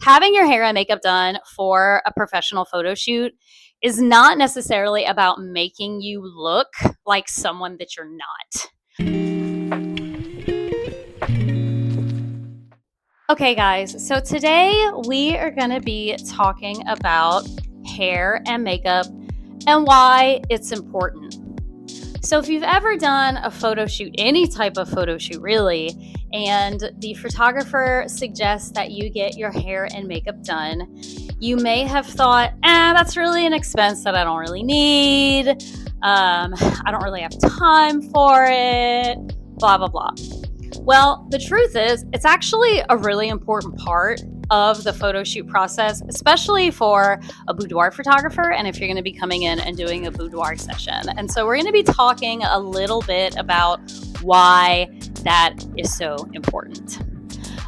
having your hair and makeup done for a professional photo shoot is not necessarily about making you look like someone that you're not. Okay, guys, so today we are going to be talking about hair and makeup and why it's important. So if you've ever done a photo shoot, any type of photo shoot really, and the photographer suggests that you get your hair and makeup done, you may have thought, that's really an expense that I don't really need. I don't really have time for it, blah, blah, blah. Well, the truth is, it's actually a really important part of the photo shoot process, especially for a boudoir photographer and if you're going to be coming in and doing a boudoir session. And so we're going to be talking a little bit about why that is so important.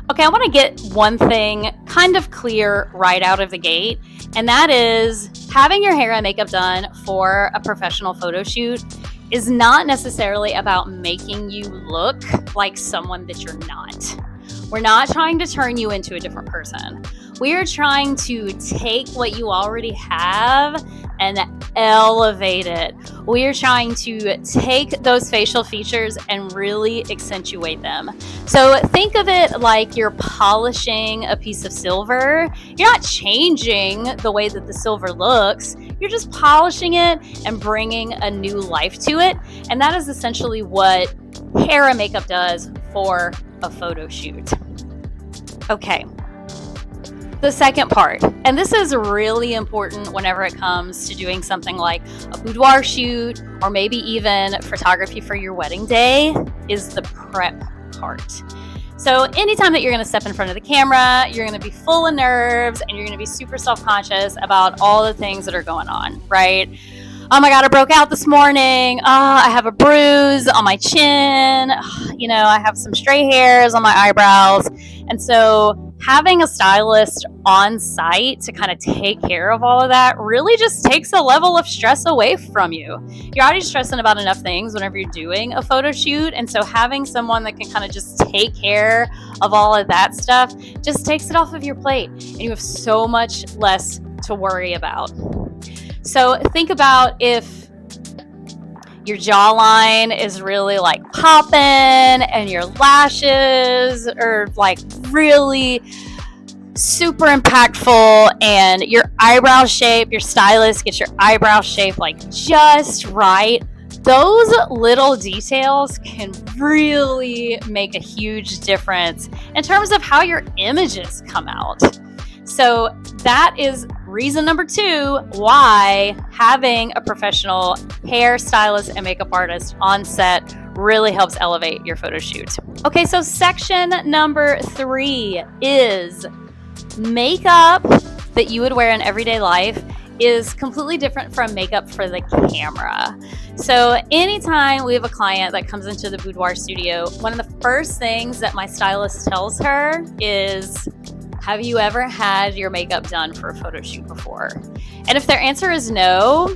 Okay, I want to get one thing kind of clear right out of the gate, and that is having your hair and makeup done for a professional photo shoot is not necessarily about making you look like someone that you're not. We're not trying to turn you into a different person. We are trying to take what you already have and elevate it. We are trying to take those facial features and really accentuate them. So think of it like you're polishing a piece of silver. You're not changing the way that the silver looks. You're just polishing it and bringing a new life to it. And that is essentially what hair and makeup does for a photo shoot. Okay. The second part, and this is really important whenever it comes to doing something like a boudoir shoot or maybe even photography for your wedding day, is the prep part. So anytime that you're going to step in front of the camera, you're going to be full of nerves and you're going to be super self-conscious about all the things that are going on, right? Oh my God, I broke out this morning. I have a bruise on my chin. I have some stray hairs on my eyebrows. And so having a stylist on site to kind of take care of all of that really just takes a level of stress away from you. You're already stressing about enough things whenever you're doing a photo shoot. And so having someone that can kind of just take care of all of that stuff just takes it off of your plate. And you have so much less to worry about. So think about if your jawline is really like popping and your lashes are like really super impactful and your eyebrow shape, your stylist gets your eyebrow shape like just right. Those little details can really make a huge difference in terms of how your images come out. So that is reason number 2 why having a professional hair stylist and makeup artist on set really helps elevate your photo shoot. Okay, so section number 3 is makeup that you would wear in everyday life is completely different from makeup for the camera. So anytime we have a client that comes into the boudoir studio, one of the first things that my stylist tells her is, have you ever had your makeup done for a photo shoot before? And if their answer is no,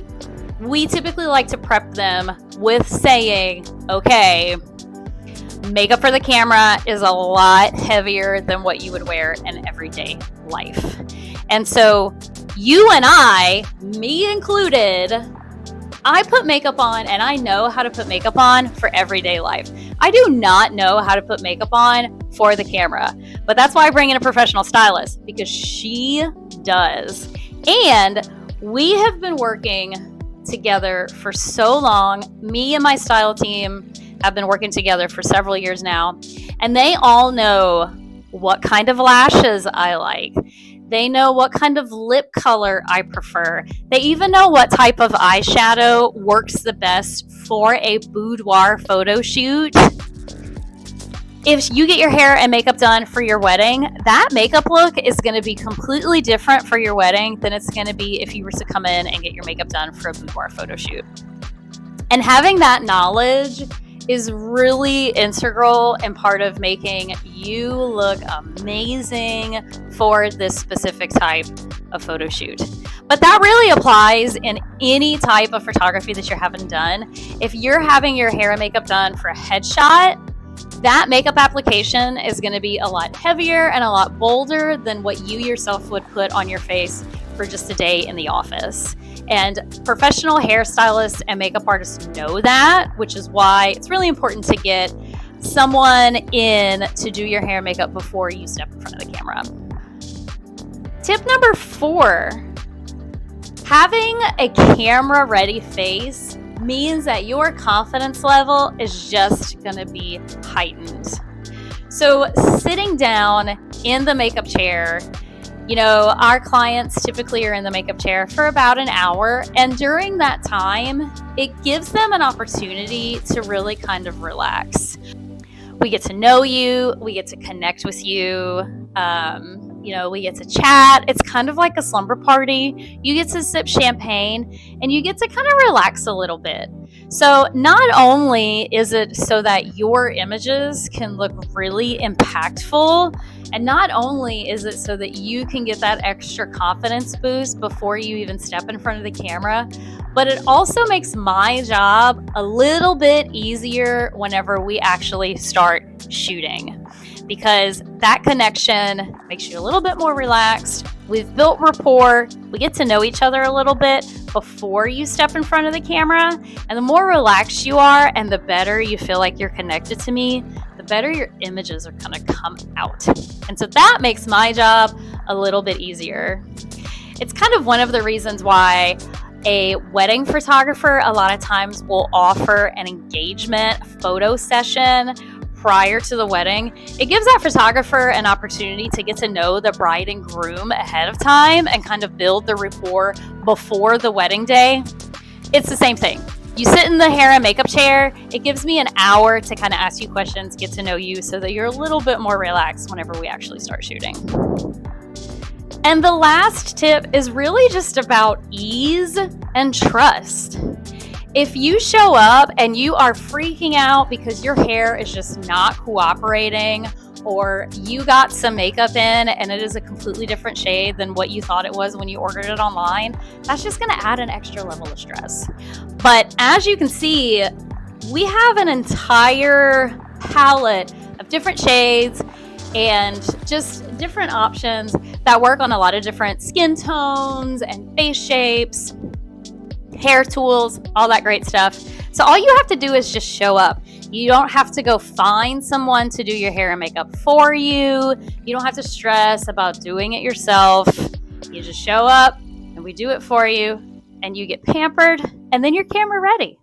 we typically like to prep them with saying, okay, makeup for the camera is a lot heavier than what you would wear in everyday life. And so you and I, me included, I put makeup on and I know how to put makeup on for everyday life. I do not know how to put makeup on for the camera, but that's why I bring in a professional stylist, because she does. And we have been working together for so long. Me and my style team have been working together for several years now, and they all know what kind of lashes I like. They know what kind of lip color I prefer. They even know what type of eyeshadow works the best for a boudoir photo shoot. If you get your hair and makeup done for your wedding, that makeup look is going to be completely different for your wedding than it's going to be if you were to come in and get your makeup done for a boudoir photo shoot. And having that knowledge is really integral and part of making you look amazing for this specific type of photo shoot. But that really applies in any type of photography that you're having done. If you're having your hair and makeup done for a headshot, That makeup application is going to be a lot heavier and a lot bolder than what you yourself would put on your face for just a day in the office. And professional hairstylists and makeup artists know that, which is why it's really important to get someone in to do your hair and makeup before you step in front of the camera. Tip number 4, having a camera ready face means that your confidence level is just going to be heightened. So sitting down in the makeup chair, our clients typically are in the makeup chair for about an hour, and during that time, it gives them an opportunity to really kind of relax. We get to know you, we get to connect with you, we get to chat. It's kind of like a slumber party. You get to sip champagne and you get to kind of relax a little bit. So not only is it so that your images can look really impactful, and not only is it so that you can get that extra confidence boost before you even step in front of the camera, but it also makes my job a little bit easier whenever we actually start shooting, because that connection makes you a little bit more relaxed. We've built rapport. We get to know each other a little bit before you step in front of the camera. And the more relaxed you are and the better you feel like you're connected to me, the better your images are going to come out. And so that makes my job a little bit easier. It's kind of one of the reasons why a wedding photographer a lot of times will offer an engagement photo session prior to the wedding. It gives that photographer an opportunity to get to know the bride and groom ahead of time and kind of build the rapport before the wedding day. It's the same thing. You sit in the hair and makeup chair. It gives me an hour to kind of ask you questions, get to know you, so that you're a little bit more relaxed whenever we actually start shooting. And the last tip is really just about ease and trust. If you show up and you are freaking out because your hair is just not cooperating, or you got some makeup in and it is a completely different shade than what you thought it was when you ordered it online, that's just going to add an extra level of stress. But as you can see, we have an entire palette of different shades and just different options that work on a lot of different skin tones and face shapes, hair tools, all that great stuff. So all you have to do is just show up. You don't have to go find someone to do your hair and makeup for you. You don't have to stress about doing it yourself. You just show up and we do it for you, and you get pampered, and then you're camera ready.